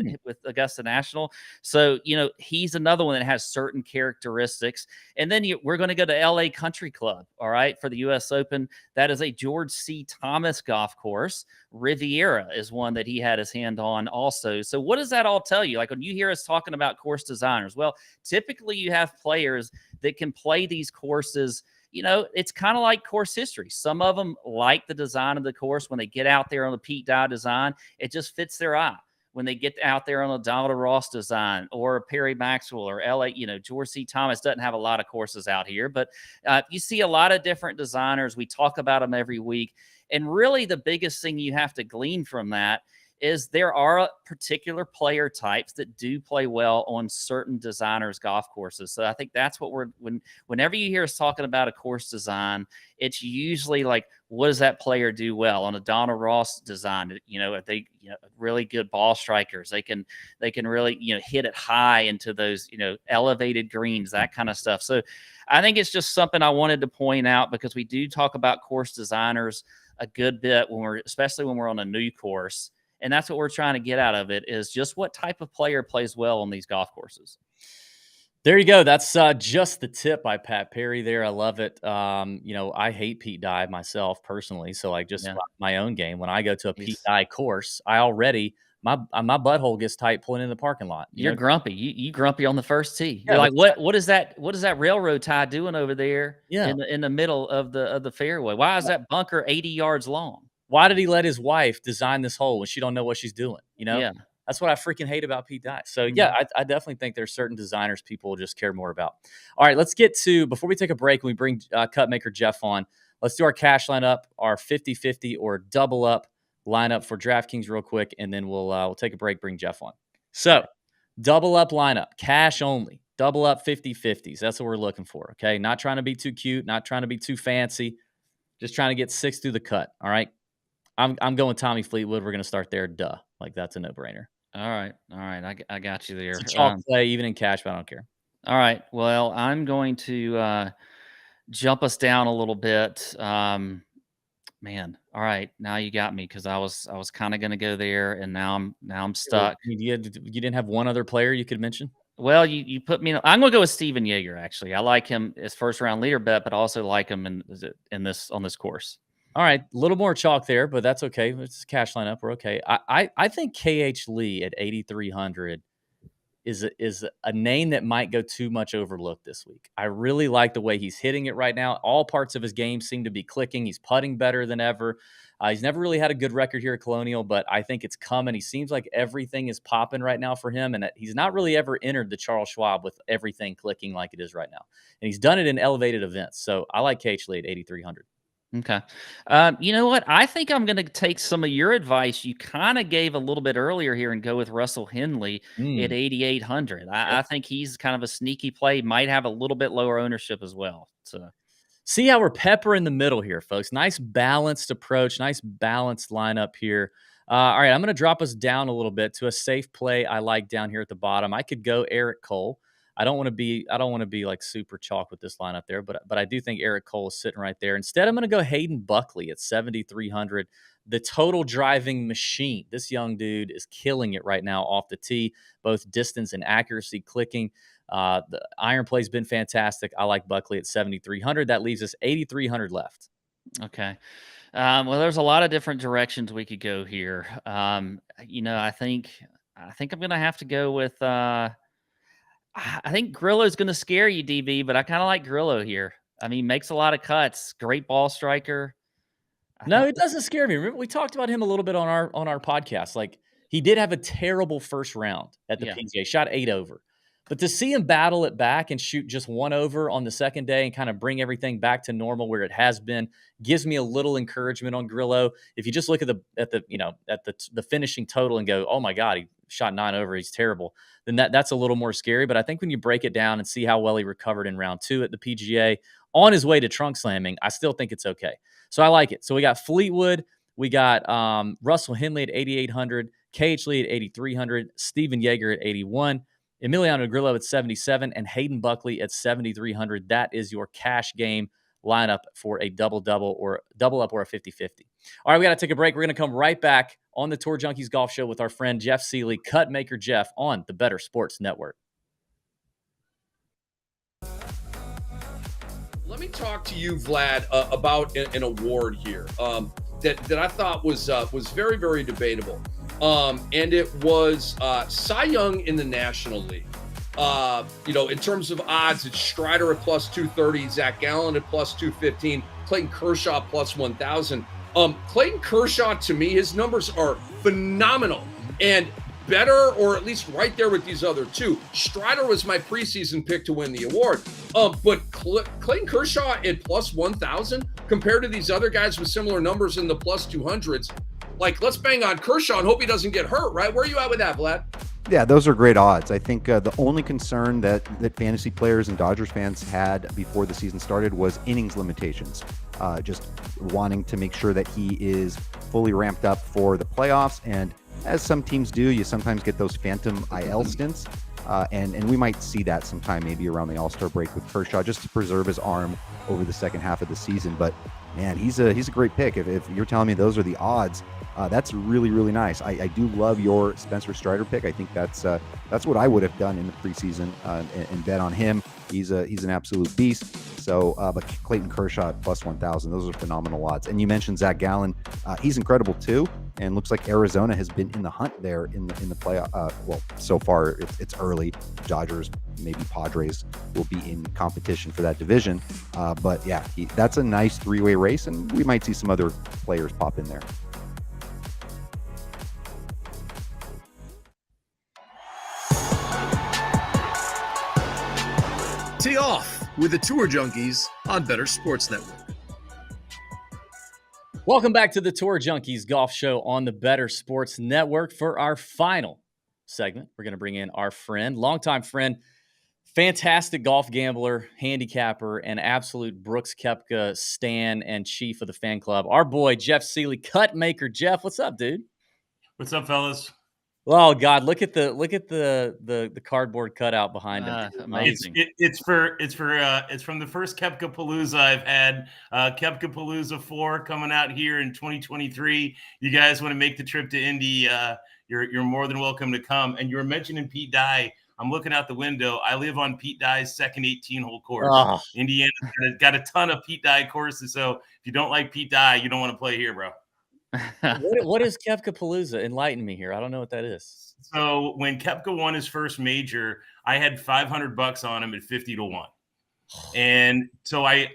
Augusta National. So, he's another one that has certain characteristics. And then we're going to go to LA Country Club, all right, for the U.S. Open. That is a George C. Thomas golf course. Riviera is one that he had his hand on also. So what does that all tell you? Like when you hear us talking about course designers, well, typically you have players that can play these courses. It's kind of like course history. Some of them like the design of the course. When they get out there on the Pete Dye design, it just fits their eye. When they get out there on a Donald Ross design or a Perry Maxwell or LA, George C. Thomas doesn't have a lot of courses out here, but you see a lot of different designers. We talk about them every week. And really the biggest thing you have to glean from that is there are particular player types that do play well on certain designers' golf courses. So I think that's what whenever you hear us talking about a course design, it's usually like, what does that player do well on a Donald Ross design? If they, really good ball strikers, they can really, hit it high into those, elevated greens, that kind of stuff. So I think it's just something I wanted to point out because we do talk about course designers a good bit especially when we're on a new course. And that's what we're trying to get out of it, is just what type of player plays well on these golf courses. There you go. That's just the tip by Pat Perry there. I love it. I hate Pete Dye myself personally. So like just my own game, when I go to a Pete Dye course, I already my butthole gets tight pulling in the parking lot. You're grumpy. You grumpy on the first tee. Yeah, You're like, what is that railroad tie doing over there in the middle of the fairway? Why is that bunker 80 yards long? Why did he let his wife design this hole when she don't know what she's doing? Yeah. That's what I freaking hate about Pete Dye. So, I definitely think there's certain designers people just care more about. All right, let's get to, before we take a break and we bring cut maker Jeff on, let's do our cash lineup, our 50-50 or double up lineup for DraftKings real quick, and then we'll take a break, bring Jeff on. So, double up lineup, cash only, double up 50-50s. That's what we're looking for, okay? Not trying to be too cute, not trying to be too fancy, just trying to get 6 through the cut, all right? I'm going Tommy Fleetwood. We're going to start there, duh. Like, that's a no-brainer. All right. I got you there. It's a chalk play, even in cash, but I don't care. All right. Well, I'm going to jump us down a little bit. Man, all right. Now you got me, because I was kind of going to go there, and now I'm stuck. You didn't have one other player you could mention? Well, you put me. I'm going to go with Steven Yeager. Actually, I like him as first round leader bet, but I also like him on this course. All right, a little more chalk there, but that's okay. It's a cash lineup. We're okay. I think KH Lee at 8,300 is a name that might go too much overlooked this week. I really like the way he's hitting it right now. All parts of his game seem to be clicking. He's putting better than ever. He's never really had a good record here at Colonial, but I think it's coming. He seems like everything is popping right now for him, and that he's not really ever entered the Charles Schwab with everything clicking like it is right now. And he's done it in elevated events. So I like KH Lee at 8,300. Okay. You know what? I think I'm going to take some of your advice you kind of gave a little bit earlier here and go with Russell Henley at 8,800. I think he's kind of a sneaky play, might have a little bit lower ownership as well. So see how we're pepper in the middle here, folks. Nice balanced approach, nice balanced lineup here. All right, I'm going to drop us down a little bit to a safe play I like down here at the bottom. I could go Eric Cole. I don't want to be like super chalk with this lineup there, but I do think Eric Cole is sitting right there. Instead, I'm going to go Hayden Buckley at 7,300. The total driving machine. This young dude is killing it right now off the tee, both distance and accuracy, clicking. The iron play's been fantastic. I like Buckley at 7,300. That leaves us 8,300 left. Okay. Well, there's a lot of different directions we could go here. I think I'm going to have to go with. I think Grillo's going to scare you, DB, but I kind of like Grillo here. I mean, makes a lot of cuts. Great ball striker. No, it doesn't scare me. Remember, we talked about him a little bit on our podcast. Like, he did have a terrible first round at the PGA. Shot 8 over. But to see him battle it back and shoot just 1 over on the second day and kind of bring everything back to normal where it has been gives me a little encouragement on Grillo. If you just look at the finishing total and go, oh my God, he shot 9 over, he's terrible, then that's a little more scary. But I think when you break it down and see how well he recovered in round 2 at the PGA on his way to trunk slamming, I still think it's okay. So I like it. So we got Fleetwood, we got Russell Henley at 8,800, KH Lee at 8,300, Steven Yeager at 81. Emiliano Grillo at 77 and Hayden Buckley at 7,300. That is your cash game lineup for a double-double or double-up or a 50-50. All right, we got to take a break. We're going to come right back on the Tour Junkies Golf Show with our friend Jeff Seeley, Cut Maker Jeff, on the Better Sports Network. Let me talk to you, Vlad, about an award here that I thought was very, very debatable. And it was Cy Young in the National League. In terms of odds, it's Strider at plus 230, Zach Gallen at plus 215, Clayton Kershaw plus 1,000. Clayton Kershaw, to me, his numbers are phenomenal and better, or at least right there with these other two. Strider was my preseason pick to win the award. But Clayton Kershaw at plus 1,000 compared to these other guys with similar numbers in the plus 200s. Like, let's bang on Kershaw and hope he doesn't get hurt, right? Where are you at with that, Vlad? Yeah, those are great odds. I think the only concern that fantasy players and Dodgers fans had before the season started was innings limitations. Just wanting to make sure that he is fully ramped up for the playoffs. And as some teams do, you sometimes get those phantom IL stints. And we might see that sometime maybe around the All-Star break with Kershaw, just to preserve his arm over the second half of the season. But man, he's a great pick. If you're telling me those are the odds, that's really, really nice. I do love your Spencer Strider pick. I think that's what I would have done in the preseason and bet on him. He's an absolute beast. So, but Clayton Kershaw at plus 1,000, those are phenomenal odds. And you mentioned Zach Gallen, he's incredible too. And looks like Arizona has been in the hunt there in the playoff. Well, so far it's early. Dodgers, maybe Padres will be in competition for that division. But yeah, that's a nice three-way race, and we might see some other players pop in there. Tee off with the Tour Junkies on Better Sports Network. Welcome back to the Tour Junkies Golf Show on the Better Sports Network. For our final segment, we're going to bring in our friend, longtime friend, fantastic golf gambler, handicapper, and absolute Brooks Koepka stan and chief of the fan club, our boy Jeff Seeley, cut maker. Jeff, what's up, dude? What's up, fellas? Oh God, look at the cardboard cutout behind him. Amazing. It's from the first Koepka Palooza I've had. Koepka Palooza 4 coming out here in 2023. You guys want to make the trip to Indy? You're more than welcome to come. And you were mentioning Pete Dye. I'm looking out the window. I live on Pete Dye's second 18-hole course. Oh. Indiana's got a ton of Pete Dye courses. So if you don't like Pete Dye, you don't want to play here, bro. What is Koepka Palooza? Enlighten me here. I don't know what that is. So when Koepka won his first major, I had $500 on him at 50 to 1. And so I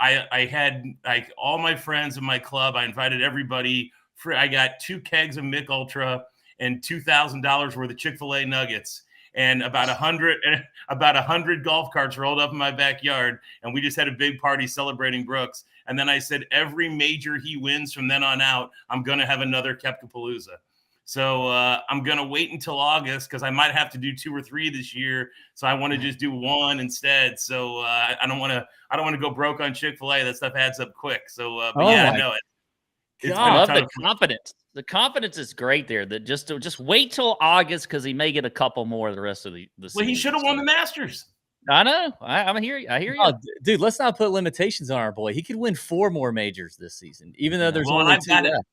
had like all my friends in my club. I invited everybody. I got 2 kegs of Mick Ultra and $2,000 worth of Chick-fil-A nuggets and about 100 golf carts rolled up in my backyard. And we just had a big party celebrating Brooks. And then I said, every major he wins from then on out, I'm going to have another Koepka Palooza. So I'm going to wait until August because I might have to do 2 or 3 this year. So I want to just do 1 instead. So I don't want to go broke on Chick-fil-A. That stuff adds up quick. So, but yeah, I know it. I love the confidence. The confidence is great there. That just wait till August because he may get a couple more the rest of the season. Well, he should have won the Masters. I know. I hear you. Oh, dude, let's not put limitations on our boy. He could win 4 more majors this season, even though there's only 2 left.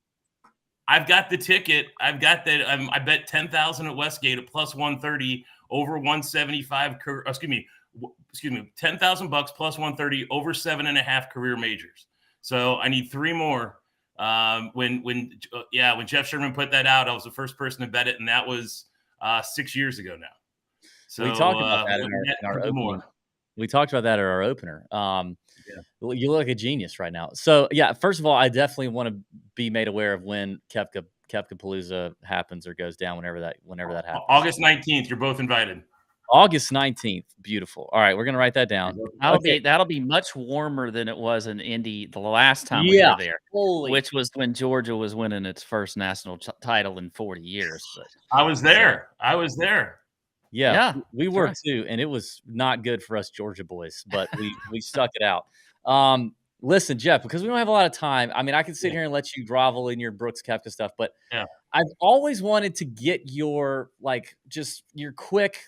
I've got the ticket. I've got that. I bet 10,000 at Westgate at plus 130 over 175. Excuse me, $10,000 plus 130 over 7.5 career majors. So I need 3 more. When Jeff Sherman put that out, I was the first person to bet it, and that was 6 years ago now. So we talked about that in our opening. We talked about that at our opener. You look like a genius right now. So yeah, first of all, I definitely want to be made aware of when Koepka Palooza happens or goes down, whenever that happens. August 19th. You're both invited. August 19th. Beautiful. All right, we're gonna write that down. That'll be much warmer than it was in Indy the last time we were there, which was when Georgia was winning its first national title in 40 years. But I was there. Yeah, we were too, and it was not good for us Georgia boys, but we stuck it out. Listen, Jeff, because we don't have a lot of time. I mean, I can sit here and let you grovel in your Brooks Koepka stuff, but I've always wanted to get your your quick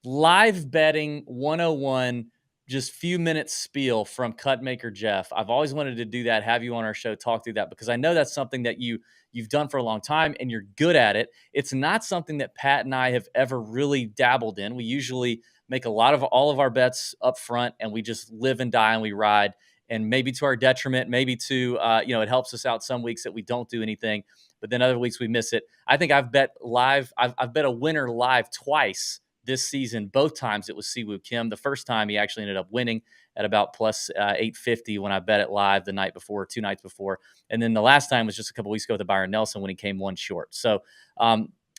live betting 101, just few minutes spiel from cut maker Jeff. I've always wanted to do that, have you on our show, talk through that, because I know that's something that you've done for a long time and you're good at it. It's not something that Pat and I have ever really dabbled in. We usually make all of our bets up front and we just live and die and we ride, and maybe to our detriment, maybe to, it helps us out some weeks that we don't do anything, but then other weeks we miss it. I think I've bet I've bet a winner live twice this season. Both times it was Siwoo Kim. The first time he actually ended up winning at about plus 850 when I bet it live the night before, 2 nights before. And then the last time was just a couple weeks ago with Byron Nelson when he came 1 short. So,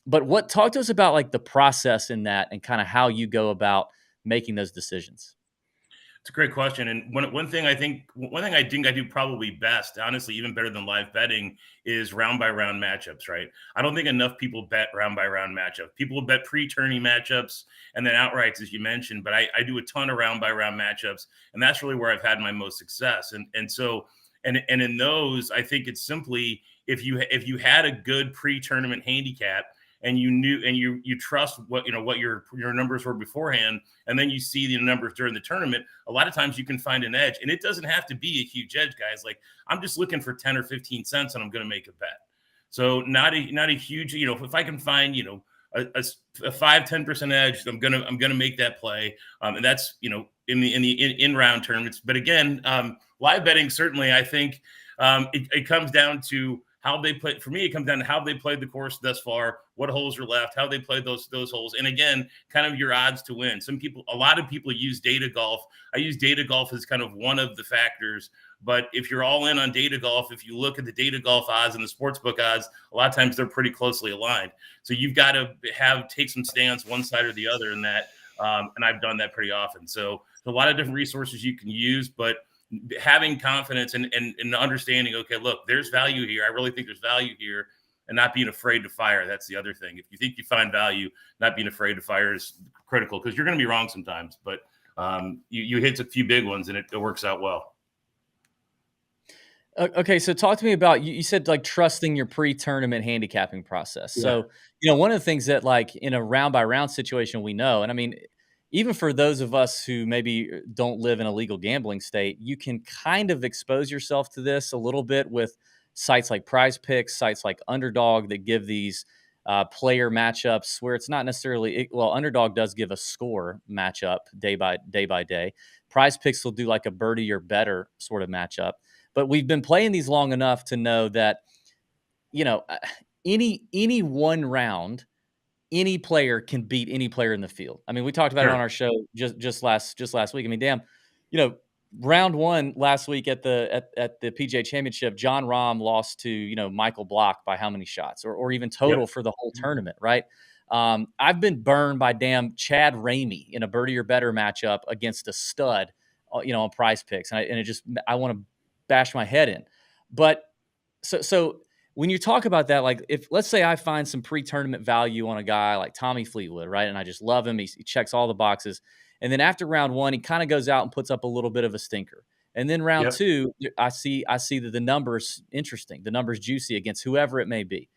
but talk to us about the process in that and kind of how you go about making those decisions. It's a great question. And one thing I think I do probably best, honestly, even better than live betting, is round by round matchups, right? I don't think enough people bet round by round matchups. People will bet pre-tourney matchups and then outrights, as you mentioned, but I do a ton of round by round matchups, and that's really where I've had my most success. And so in those, I think it's simply if you had a good pre-tournament handicap and you trust what your numbers were beforehand, and then you see the numbers during the tournament, a lot of times you can find an edge. And it doesn't have to be a huge edge, guys. Like, I'm just looking for 10 or 15 cents and I'm going to make a bet. So not a huge, if I can find, a 5-10% edge, I'm gonna make that play. And that's, in round tournaments. But again, live betting, certainly, I think it comes down to how they play. For me, it comes down to how they played the course thus far, what holes are left, how they played those holes. And again, kind of your odds to win. A lot of people use data golf. I use data golf as kind of one of the factors. But if you're all in on data golf, if you look at the data golf odds and the sportsbook odds, a lot of times they're pretty closely aligned. So you've got to take some stance one side or the other in that. And I've done that pretty often. So a lot of different resources you can use, but having confidence and understanding, okay, look, there's value here. I really think there's value here, and not being afraid to fire. That's the other thing. If you think you find value, not being afraid to fire is critical, because you're going to be wrong sometimes, but you hit a few big ones and it works out well. Okay, so talk to me about, you said like trusting your pre-tournament handicapping process. Yeah. So, one of the things that, like, in a round by round situation, we know, and I mean, even for those of us who maybe don't live in a legal gambling state, you can kind of expose yourself to this a little bit with sites like Prize Picks, sites like Underdog, that give these player matchups where it's not necessarily, Underdog does give a score matchup day by day. Prize Picks will do like a birdie or better sort of matchup. But we've been playing these long enough to know that, any one round, any player can beat any player in the field. I mean, we talked about it on our show just last week. I mean, damn, round one last week at the PGA Championship, John Rahm lost to Michael Block by how many shots, or even total for the whole tournament, right? I've been burned by damn Chad Ramey in a birdie or better matchup against a stud, on Prize Picks, and I want to bash my head in. But so when you talk about that, like, if let's say I find some pre-tournament value on a guy like Tommy Fleetwood, right, and I just love him, he checks all the boxes, and then after round one, he kind of goes out and puts up a little bit of a stinker, and then round two, I see that the number's interesting, the number's juicy against whoever it may be.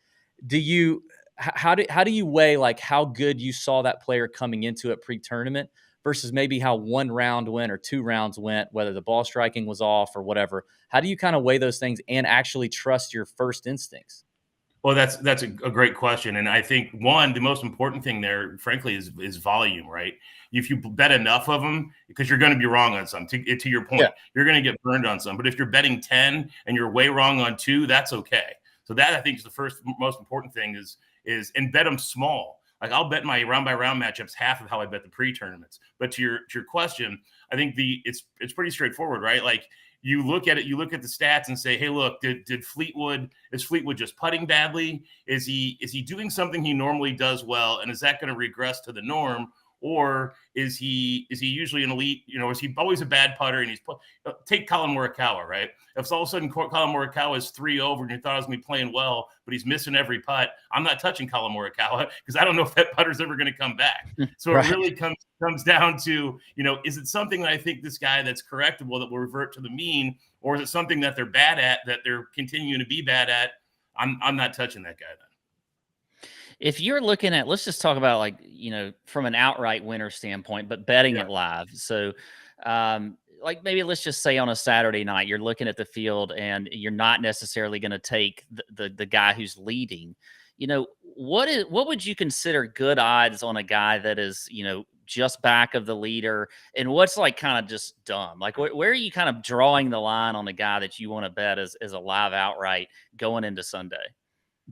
How do you weigh, like, how good you saw that player coming into it pre-tournament versus maybe how one round went or two rounds went, whether the ball striking was off or whatever? How do you kind of weigh those things and actually trust your first instincts? Well, that's a great question. And I think, the most important thing there, frankly, is volume, right? If you bet enough of them, because you're going to be wrong on some, to your point, you're going to get burned on some. But if you're betting 10 and you're way wrong on 2, that's okay. So that, I think, is the first most important thing is and bet them small. Like, I'll bet my round by round matchups half of how I bet the pre-tournaments. But to your question, I think it's pretty straightforward, right? Like, you look at it, you look at the stats and say, hey, look, is Fleetwood just putting badly? Is he doing something he normally does well, and is that going to regress to the norm? Or is he usually an elite? Is he always a bad putter? And take Colin Morikawa, right? If all of a sudden Colin Morikawa is 3 over and you thought he was going to be playing well, but he's missing every putt, I'm not touching Colin Morikawa, because I don't know if that putter's ever going to come back. So It really comes down to, is it something that I think this guy that's correctable, that will revert to the mean, or is it something that they're bad at, that they're continuing to be bad at? I'm not touching that guy then. If you're looking at, let's just talk about, like, from an outright winner standpoint, but betting it live. So, like, maybe let's just say on a Saturday night, you're looking at the field and you're not necessarily going to take the guy who's leading. What would you consider good odds on a guy that is, just back of the leader, and what's, like, kind of just dumb? Like, where are you kind of drawing the line on the guy that you want to bet as a live outright going into Sunday?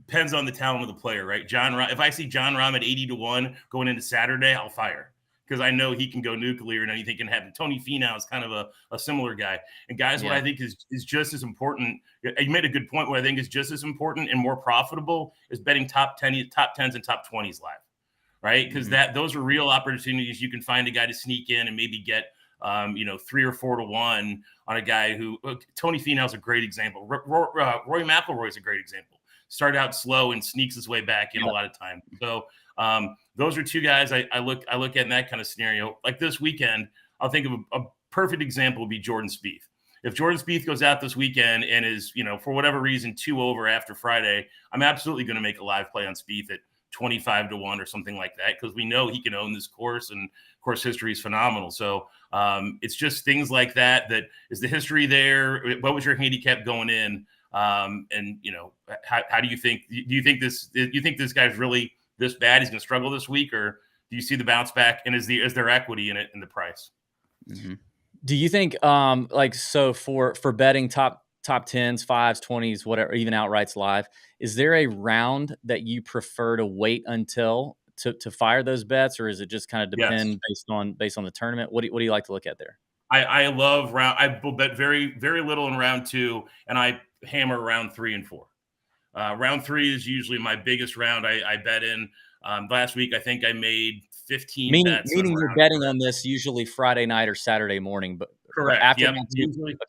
Depends on the talent of the player, right? If I see John Rahm at 80-1 going into Saturday, I'll fire, because I know he can go nuclear and anything can happen. Tony Finau is kind of a similar guy. And guys, what I think is just as important, you made a good point, what I think is just as important and more profitable is betting top 10s and top 20s live, right? Because those are real opportunities. You can find a guy to sneak in and maybe get 3 or 4 to 1 on a guy who, Tony Finau is a great example. Rory McIlroy is a great example. Started out slow and sneaks his way back in a lot of time. So those are two guys I look at in that kind of scenario. Like this weekend, I'll think of a perfect example would be Jordan Spieth. If Jordan Spieth goes out this weekend and is, for whatever reason, 2 over after Friday, I'm absolutely going to make a live play on Spieth at 25 to 1 or something like that, because we know he can own this course, and course history is phenomenal. So it's just things like that. That is the history there. What was your handicap going in? And how do you think? Do you think this guy's really this bad? He's going to struggle this week, or do you see the bounce back? And is there equity in it in the price? Mm-hmm. Do you think so for betting top 10s, 5s, 20s, whatever, even outrights live, is there a round that you prefer to wait until to fire those bets, or is it just kind of depend based on the tournament? What do you like to look at there? I love round. I will bet very, very little in round 2, and I hammer round 3 and 4. Round 3 is usually my biggest round I bet in. Last week, I think I made 15 bets. Meaning you're betting on this usually Friday night or Saturday morning, but correct. After yep. round 2, usually, okay.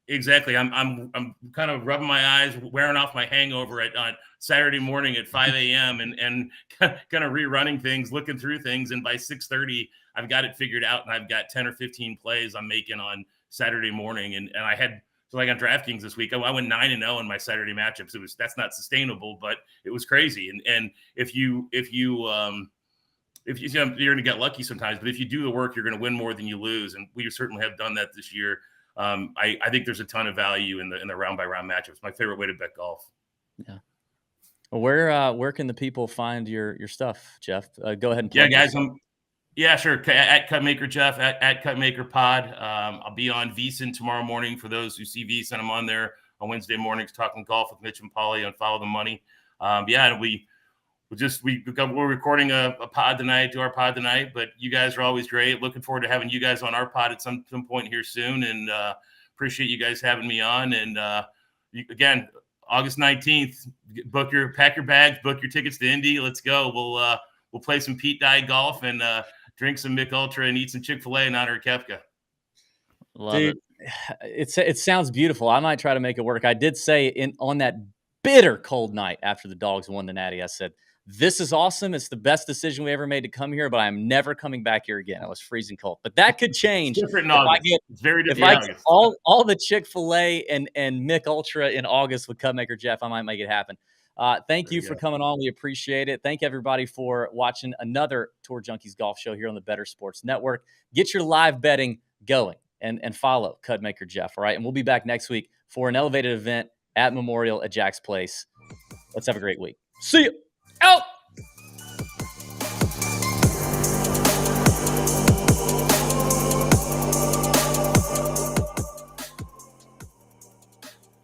Exactly. I'm kind of rubbing my eyes, wearing off my hangover at Saturday morning at 5 a.m. and kind of rerunning things, looking through things. And by 6:30, I've got it figured out, and I've got 10 or 15 plays I'm making on Saturday morning. And I had, so like on DraftKings this week, I went 9-0 in my Saturday matchups. That's not sustainable, but it was crazy. And if you're going to get lucky sometimes, but if you do the work, you're going to win more than you lose. And we certainly have done that this year. I think there's a ton of value in the round by round matchups. My favorite way to bet golf. Yeah. Well, where can the people find your stuff, Jeff? Go ahead and plug guys. Sure. At Cutmaker Jeff, at Cutmaker Pod. I'll be on VSiN tomorrow morning. For those who see VSiN, I'm on there on Wednesday mornings talking golf with Mitch and Paulie on Follow the Money. We're recording a pod tonight, do our pod tonight, but you guys are always great. Looking forward to having you guys on our pod at some point here soon, and appreciate you guys having me on. And again, August 19th, pack your bags, book your tickets to Indy. Let's go. We'll play some Pete Dye golf and drink some Mick Ultra and eat some Chick-fil-A in honor of Koepka. Dude, it sounds beautiful. I might try to make it work. I did say on that bitter cold night after the Dogs won the Natty, I said, this is awesome. It's the best decision we ever made to come here, but I'm never coming back here again. I was freezing cold, but that could change. It's different in August. It's very different. If I get all the Chick-fil-A and Mick Ultra in August with Cutmaker Jeff, I might make it happen. Thank you for coming on. We appreciate it. Thank everybody for watching another Tour Junkies golf show here on the Better Sports Network. Get your live betting going and follow Cutmaker Jeff. All right. And we'll be back next week for an elevated event at Memorial at Jack's Place. Let's have a great week. See you. Out.